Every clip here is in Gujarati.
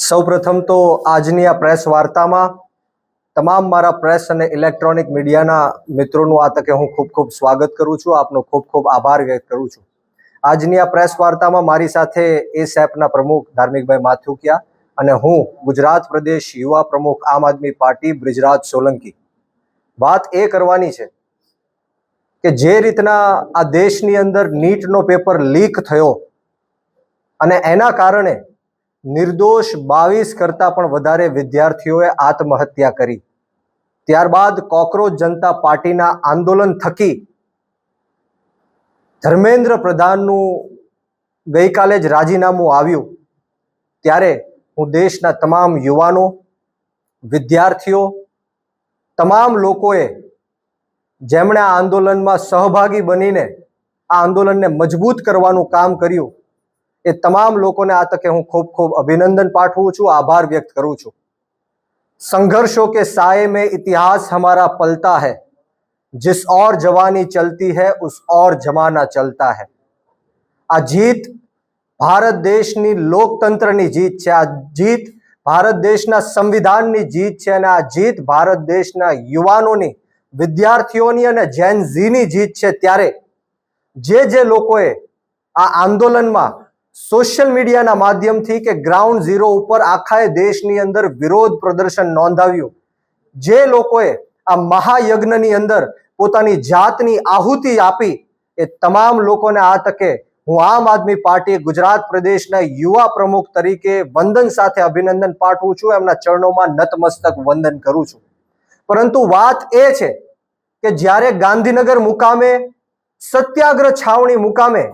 સૌપ્રથમ તો આજની આ પ્રેસ વાર્તામાં તમામ મારા પ્રેસ અને ઇલેક્ટ્રોનિક મીડિયાના મિત્રોનું આ તકે હું ખૂબ ખૂબ સ્વાગત કરું છું. આપનો ખૂબ ખૂબ આભાર વ્યક્ત કરું છું. આજની આ પ્રેસ વાર્તામાં મારી સાથે એસેપના પ્રમુખ ધાર્મિકભાઈ માથુકિયા અને હું ગુજરાત પ્રદેશ યુવા પ્રમુખ આમ આદમી પાર્ટી બ્રિજરાજ સોલંકી. વાત એ કરવાની છે કે જે રીતના આ દેશની અંદર નીટનો પેપર લીક થયો અને એના કારણે નિર્દોષ 22 કરતાં પણ વધારે વિદ્યાર્થીઓએ આત્મહત્યા કરી. ત્યારબાદ કોકરોચ જનતા પાર્ટીના આંદોલન થકી ધર્મેન્દ્ર પ્રધાનનું ગઈકાલે જ રાજીનામું આવ્યું. ત્યારે હું દેશના તમામ યુવાનો, વિદ્યાર્થીઓ, તમામ લોકોએ જેમણે આ આંદોલનમાં સહભાગી બનીને આ આંદોલનને મજબૂત કરવાનું કામ કર્યું, એ તમામ લોકોને આ તકે હું ખૂબ ખૂબ અભિનંદન પાઠવું છું, આભાર વ્યક્ત કરું છું. संघर्षों के साए में इतिहास हमारा पलता है, जिस और जवानी चलती है उस और जमाना चलता है. આ જીત ભારત દેશની લોકતંત્રની જીત છે. આ જીત ભારત દેશના સંવિધાનની જીત છે અને આ જીત ભારત દેશના યુવાનોની, વિદ્યાર્થીઓની અને જેન ઝીની જીત છે. ત્યારે જે લોકોએ આ આંદોલનમાં સોશિયલ મીડિયાના માધ્યમથી કે ગ્રાઉન્ડ ઝીરો ઉપર આખા દેશની અંદર વિરોધ પ્રદર્શન નોંધાવ્યું, જે લોકોએ આ મહાયજ્ઞની અંદર પોતાની જાતની આહુતિ આપી, એ તમામ લોકોને આ તકે હું આમ આદમી પાર્ટી ગુજરાત પ્રદેશના યુવા પ્રમુખ તરીકે વંદન સાથે અભિનંદન પાઠવું છું, એમના ચરણોમાં નતમસ્તક વંદન કરું છું. પરંતુ વાત એ છે કે જ્યારે ગાંધીનગર મુકામે, સત્યાગ્રહ છાવણી મુકામે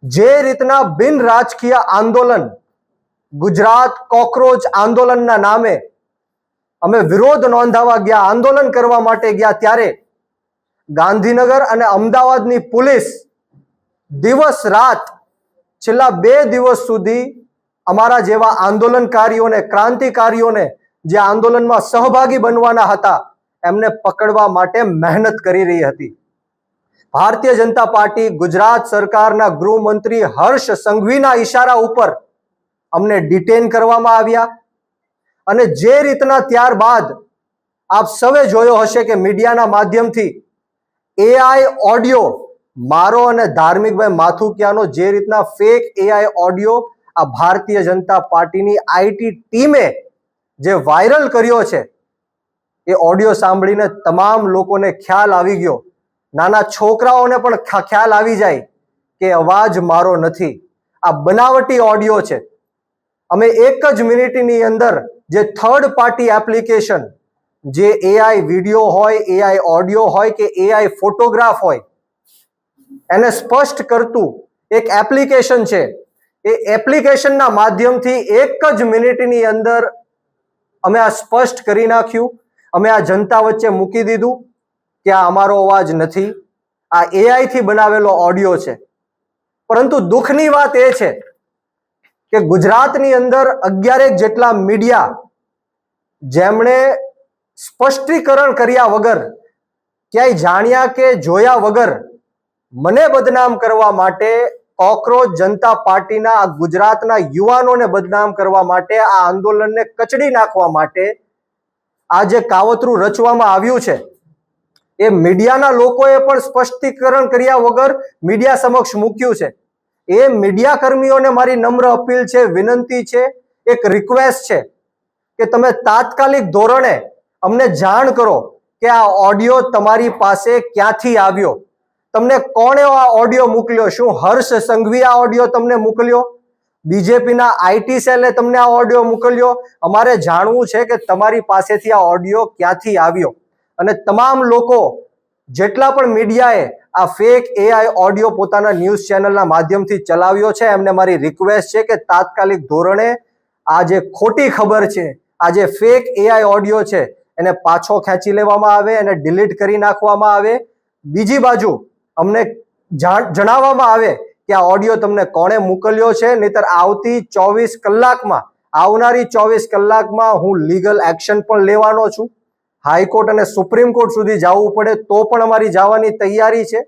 જે રીતના બિન રાજકીય આંદોલન, ગુજરાત કોકરોચ આંદોલનના નામે અમે વિરોધ નોંધાવવા ગયા, આંદોલન કરવા માટે ગયા, ત્યારે ગાંધીનગર અને અમદાવાદની પોલીસ દિવસ રાત છેલ્લા 2 દિવસ સુધી અમારા જેવા આંદોલનકારીઓને, ક્રાંતિકારીઓને જે આંદોલનમાં સહભાગી બનવાના હતા એમને પકડવા માટે મહેનત કરી રહી હતી. ભારતીય જનતા પાર્ટી ગુજરાત સરકારના ગૃહમંત્રી હર્ષ સંઘવીના ઈશારા ઉપર અમને ડિટેન કરવામાં આવ્યા અને જે રીતના ત્યારબાદ આપ સૌએ જોયો હશે કે મીડિયાના માધ્યમથી એઆઈ ઓડિયો, મારો અને ધાર્મિકભાઈ માથુકિયાનો જે રીતના ફેક એઆઈ ઓડિયો આ ભારતીય જનતા પાર્ટીની આઈટી ટીમે જે વાયરલ કર્યો છે, એ ઓડિયો સાંભળીને તમામ લોકોને ખ્યાલ આવી ગયો, નાના છોકરાઓને પણ ખ્યાલ આવી જાય કે અવાજ મારો નથી, આ બનાવટી ઓડિયો છે. અમે એક જ મિનિટની અંદર જે થર્ડ પાર્ટી એપ્લિકેશન, જે એઆઈ વિડીયો હોય, એઆઈ ઓડિયો હોય કે એઆઈ ફોટોગ્રાફ હોય, એને સ્પષ્ટ કરતું એક એપ્લિકેશન છે, એ એપ્લિકેશનના માધ્યમથી એક જ મિનિટની અંદર અમે આ સ્પષ્ટ કરી નાખ્યું. અમે આ જનતા વચ્ચે મૂકી દીધું કે આ અમારો અવાજ નથી, આ એઆઈ થી બનાવેલો ઓડિયો છે. પરંતુ દુઃખની વાત એ છે કે ગુજરાતની અંદર 11 જેટલા મીડિયા જેમણે સ્પષ્ટીકરણ કર્યા વગર, ક્યાંય જાણ્યા કે જોયા વગર મને બદનામ કરવા માટે, કોકરોચ જનતા પાર્ટીના આ ગુજરાતના યુવાનોને બદનામ કરવા માટે, આ આંદોલનને કચડી નાખવા માટે આ જે કાવતરું રચવામાં આવ્યું છે, એ મીડિયાના લોકોએ પણ સ્પષ્ટીકરણ કર્યા વગર મીડિયા સમક્ષ મૂક્યું છે. એ મીડિયા કર્મીઓને મારી નમ્ર અપીલ છે, વિનંતી છે, એક રિક્વેસ્ટ છે કે તમે તાત્કાલિક ધોરણે અમને જાણ કરો કે આ ઓડિયો તમારી પાસે ક્યાંથી આવ્યો, તમને કોણે આ ઓડિયો મોકલ્યો. શું હર્ષ સંઘવી આ ઓડિયો તમને મોકલ્યો? બીજેપીના આઈટી સેલે તમને આ ઓડિયો મોકલ્યો? અમારે જાણવું છે કે તમારી પાસેથી આ ઓડિયો ક્યાંથી આવ્યો. અને તમામ લોકો, જેટલા પણ મીડિયાએ આ ફેક એઆઈ ઓડિયો પોતાના ન્યૂઝ ચેનલના માધ્યમથી ચલાવ્યો છે, એમને મારી રિક્વેસ્ટ છે કે તાત્કાલિક ધોરણે આ જે ખોટી ખબર છે, આ જે ફેક એઆઈ ઓડિયો છે, એને પાછો ખેંચી લેવામાં આવે, એને ડિલીટ કરી નાખવામાં આવે. બીજી બાજુ અમને જણાવવામાં આવે કે આ ઓડિયો તમને કોણે મોકલ્યો છે, નહીતર આવતી 24 કલાકમાં, આવનારી 24 કલાકમાં હું લીગલ એક્શન પણ લેવાનો છું. હાઈકોર્ટ અને સુપ્રીમ કોર્ટ સુધી જવું પડે તો પણ અમારી જવાની તૈયારી છે.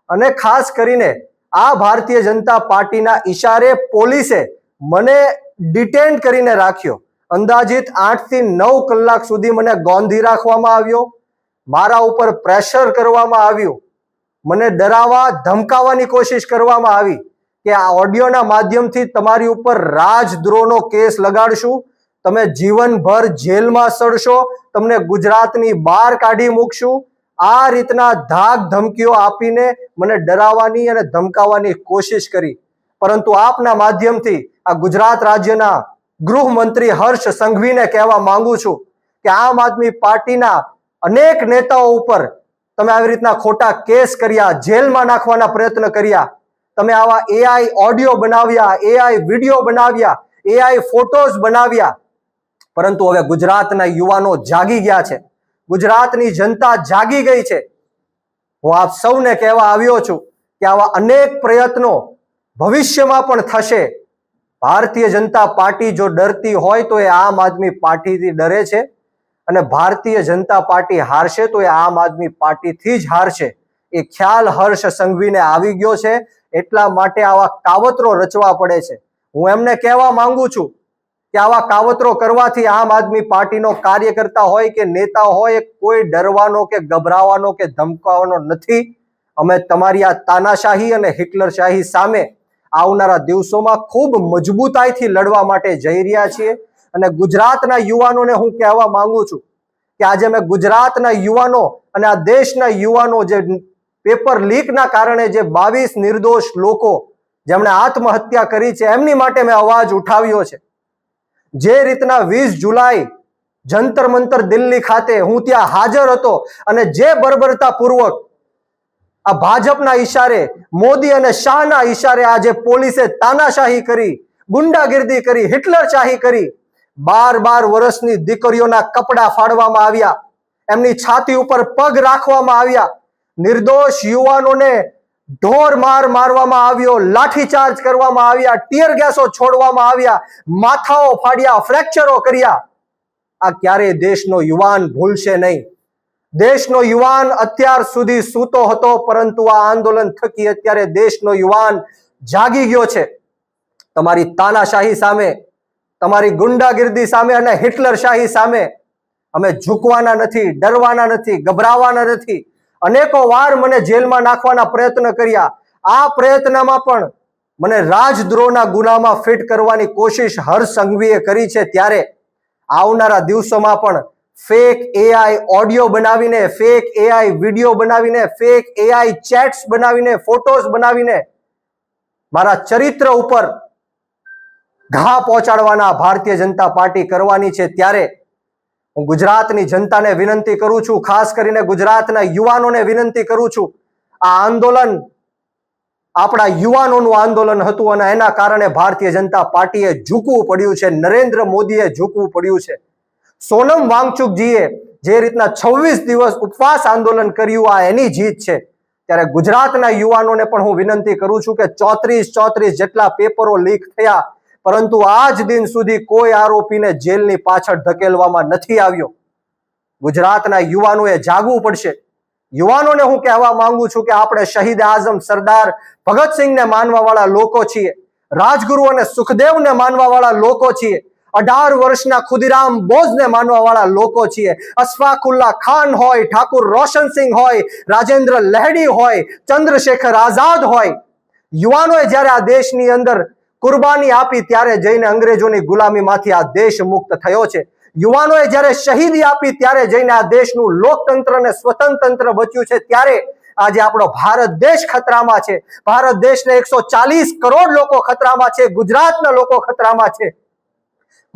અને ખાસ કરીને આ ભારતીય જનતા પાર્ટીના ઈશારે પોલીસે મને ડિટેન કરીને રાખ્યો. અંદાજિત 8 થી 9 કલાક સુધી મને ગોંધી રાખવામાં આવ્યો. મારા ઉપર પ્રેશર કરવામાં આવ્યું. મને ડરાવવા ધમકાવવાની કોશિશ કરવામાં આવી કે આ ઓડિયોના માધ્યમથી તમારી ઉપર રાજદ્રોહનો કેસ લગાડશું, તમે જીવનભર જેલમાં સડશો, તમને ગુજરાતની બહાર કાઢી મૂકશું. આ રીતના ધાક ધમકીઓ આપીને મને ડરાવવાની અને ધમકાવવાની કોશિશ કરી. પરંતુ આપના માધ્યમથી આ ગુજરાત રાજ્યના ગૃહમંત્રી હર્ષ સંઘવીને કહેવા માંગુ છું કે આમ આદમી પાર્ટીના અનેક નેતાઓ ઉપર તમે આવી રીતના ખોટા કેસ કર્યા, જેલમાં નાખવાના પ્રયત્ન કર્યા, તમે આવા એઆઈ ઓડિયો બનાવ્યા, એઆઈ વિડીયો બનાવ્યા, એઆઈ ફોટોઝ બનાવ્યા. પરંતુ હવે ગુજરાતના યુવાનો જાગી ગયા છે, ગુજરાતની જનતા જાગી ગઈ છે. હું આપ સૌને કહેવા આવ્યો છું કે આવા અનેક પ્રયત્નો ભવિષ્યમાં પણ થશે. ભારતીય જનતા પાર્ટી જો ડરતી હોય તો એ આમ આદમી પાર્ટીથી ડરે છે, અને ભારતીય જનતા પાર્ટી હારશે તો એ આમ આદમી પાર્ટીથી જ હારશે. એ ખ્યાલ હર્ષ સંઘવીને આવી ગયો છે. એટલા માટે આવા કાવતરો રચવા પડે છે. હું એમને કહેવા માંગુ છું કે આવા કાવતરો કરવાથી આમ આદમી પાર્ટીનો કાર્યકર્તા હોય કે નેતા હોય, કોઈ ડરવાનો કે ગભરાવાનો કે ધમકાવવાનો નથી. અમે તમારી આ તાનાશાહી અને હિટલરશાહી સામે આવનારા દિવસોમાં ખૂબ મજબૂતાઈથી લડવા માટે જઈ રહ્યા છીએ. અને ગુજરાતના યુવાનોને હું કહેવા માંગુ છું કે આજે મેં ગુજરાતના યુવાનો અને આ દેશના યુવાનો જે પેપર લીકના કારણે જે 22 નિર્દોષ લોકો જેમણે આત્મહત્યા કરી છે એમની માટે મેં અવાજ ઉઠાવ્યો છે. જે રીતના 20 જુલાઈ જંતર મંતર દિલ્હી ખાતે હું ત્યાં હાજર હતો અને જે બર્બરતા પૂર્વક આ ભાજપના ઈશારે, મોદી અને શાહના ઈશારે આજે પોલીસે તાનાશાહી કરી, ગુંડાગીર્દી કરી, હિટલરશાહી કરી, 12 વર્ષની દીકરીઓના કપડા ફાડવામાં આવ્યા, એમની છાતી ઉપર પગ રાખવામાં આવ્યા, નિર્દોષ યુવાનોને ઢોર માર મારવામાં આવ્યો, લાઠીચાર્જ કરવામાં આવ્યા, ટીયર ગેસો છોડવામાં આવ્યા, માથાઓ ફાડ્યા, ફ્રેક્ચરો કર્યા. આ ક્યારેય દેશનો યુવાન ભૂલશે નહીં. દેશનો યુવાન અત્યાર સુધી સૂતો હતો, પરંતુ આ આંદોલન થકી અત્યારે દેશનો યુવાન જાગી ગયો છે. તમારી તાનાશાહી સામે, તમારી ગુંડાગીર્દી સામે અને હિટલરશાહી સામે અમે ઝૂકવાના નથી, ડરવાના નથી, ગભરાવાના નથી. અનેકો વાર મને જેલમાં નાખવાના પ્રયત્ન કર્યા. આ પ્રયત્નમાં પણ મને રાજદ્રોહના ગુનામાં ફિટ કરવાની કોશિશ હર્ષ સંઘવીએ કરી છે. ત્યારે આવનારા દિવસોમાં પણ ફેક એઆઈ ઓડિયો બનાવીને, ફેક એઆઈ વિડીયો બનાવીને, ફેક એઆઈ ચેટ્સ બનાવીને, ફોટોઝ બનાવીને મારા ચરિત્ર ઉપર ઘા પહોંચાડવાના ભારતીય જનતા પાર્ટી કરવાની છે. ત્યારે હું ગુજરાતની જનતાને વિનંતી કરું છું, ખાસ કરીને ગુજરાતના યુવાનોને વિનંતી કરું છું, આ આંદોલન આપણા યુવાનોનું આંદોલન હતું અને એના કારણે ભારતીય જનતા પાર્ટીએ ઝૂકવું પડ્યું છે, નરેન્દ્ર મોદીએ ઝૂકવું પડ્યું છે. સોનમ વાંગચુકજીએ જે રીતના 26 દિવસ ઉપવાસ આંદોલન કર્યું, આ એની જીત છે. ત્યારે ગુજરાતના યુવાનોને પણ હું વિનંતી કરું છું કે 34 જેટલા પેપરો લીક થયા, પરંતુ આજ દિન સુધી કોઈ આરોપીને જેલની પાછળ ધકેલવામાં નથી આવ્યો. ગુજરાતના યુવાનોએ જાગવું પડશે. યુવાનોને હું કહેવા માંગુ છું કે આપણે શહીદ આઝમ સરદાર ભગતસિંહને માનવા વાળા લોકો છીએ, રાજગુરુ અને સુખદેવને માનવા વાળા લોકો છીએ, 18 વર્ષના ખુદીરામ બોઝને માનવા વાળા લોકો છીએ. અશફાકુલ્લા ખાન હોય, ઠાકુર રોશનસિંહ હોય, રાજેન્દ્ર લહેડી હોય, ચંદ્રશેખર આઝાદ હોય, યુવાનોએ જ્યારે આ દેશની અંદર કુરબાની આપી ત્યારે જઈને અંગ્રેજોની ગુલામીમાંથી આ દેશ મુક્ત થયો છે. યુવાનોએ જ્યારે શહીદી આપી ત્યારે જઈને આ દેશનું લોકતંત્ર અને સ્વતંત્ર બચ્યું છે. ત્યારે આજે આપણો ભારત દેશ ખતરામાં છે. ભારત દેશને 140 કરોડ લોકો ખતરામાં છે. ગુજરાતના લોકો ખતરામાં છે.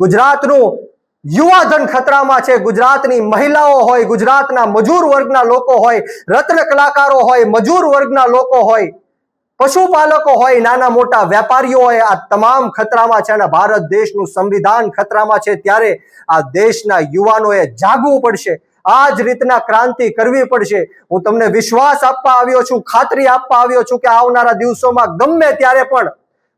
ગુજરાતનું યુવાધન ખતરામાં છે. ગુજરાતની મહિલાઓ હોય, ગુજરાતના મજૂર વર્ગના લોકો હોય, રત્ન કલાકારો હોય, મજૂર વર્ગના લોકો હોય, પશુપાલકો હોય, નાના મોટા વેપારીઓ હોય, આ તમામ ખતરામાં છે અને ભારત દેશનું સંવિધાન ખતરામાં છે. ત્યારે આ દેશના યુવાનોએ જાગવું પડશે, આ જ રીતના ક્રાંતિ કરવી પડશે. હું તમને વિશ્વાસ આપવા આવ્યો છું, ખાતરી આપવા આવ્યો છું કે આવનારા દિવસોમાં ગમે ત્યારે પણ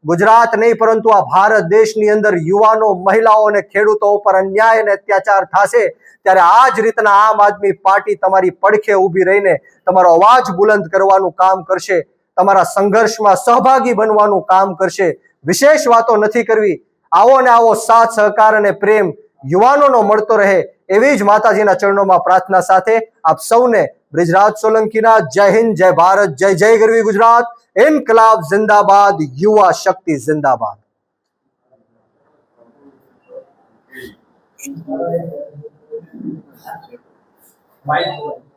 ગુજરાત નહીં પરંતુ આ ભારત દેશની અંદર યુવાનો, મહિલાઓ અને ખેડૂતો ઉપર અન્યાય અને અત્યાચાર થશે. ત્યારે આ જ રીતના આમ આદમી પાર્ટી તમારી પડખે ઊભી રહીને તમારો અવાજ બુલંદ કરવાનું કામ કરશે, તમારા સંઘર્ષમાં સહભાગી બનવાનું કામ કરશે. વિશેષ વાતો નથી કરવી. આવો ને આવો સાથ સહકાર અને પ્રેમ યુવાનોનો મળતો રહે એવી જ માતાજીના ચરણોમાં પ્રાર્થના સાથે આપ સૌને બ્રિજરાજ સોલંકીના જય હિન્દ, જય ભારત, જય જય ગરવી ગુજરાત, ઇન્કલાબ જિંદાબાદ, યુવા શક્તિ જિંદાબાદ. Right.